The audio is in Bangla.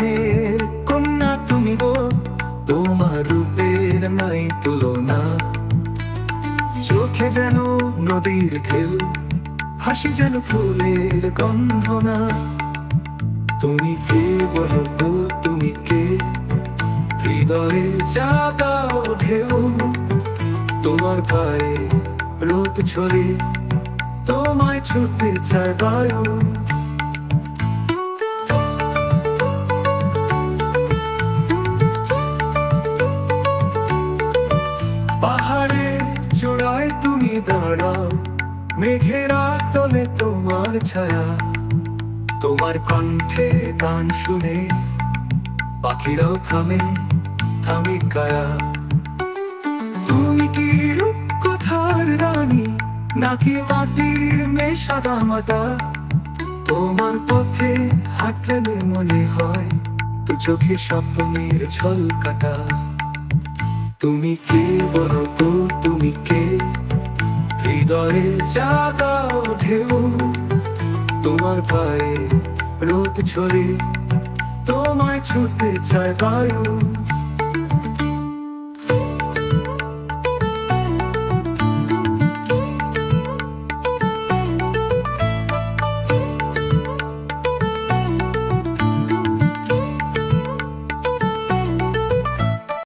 মায়ের কন্যা তুমি গো, তোমার রূপের নাই তুলনা। চোখে যেন নদীর ঢেউ, হাসি যেন ফুলের গন্ধনা। তুমি কে বলো তো, তুমি কে? হৃদয়ে জাগাও ঢেউ, তোমার গায়ে রোদ ঝরে, তোমায় ছুটে চায় বায়ু। পাহাড়ে চূড়ায় তুমি দাঁড়াও, মেঘেরা তলে তোমার ছায়া। তোমার কণ্ঠে গান শুনে পাখিরাও থামে থামে কায়া। তুমি কি রূপকথার রানী, নাকি মাটির মেয়ে সাদা মাটা? তোমার পথে হাঁটলে মনে হয় দু চোখে স্বপ্নের ঝলকাটা। তুমি কে বলো তো, তুমি কে? হৃদয়ে জাগাও ঢেউ, তোমার গায়ে রোদ ঝরে, তোমায় ছুটে চায় বায়ু।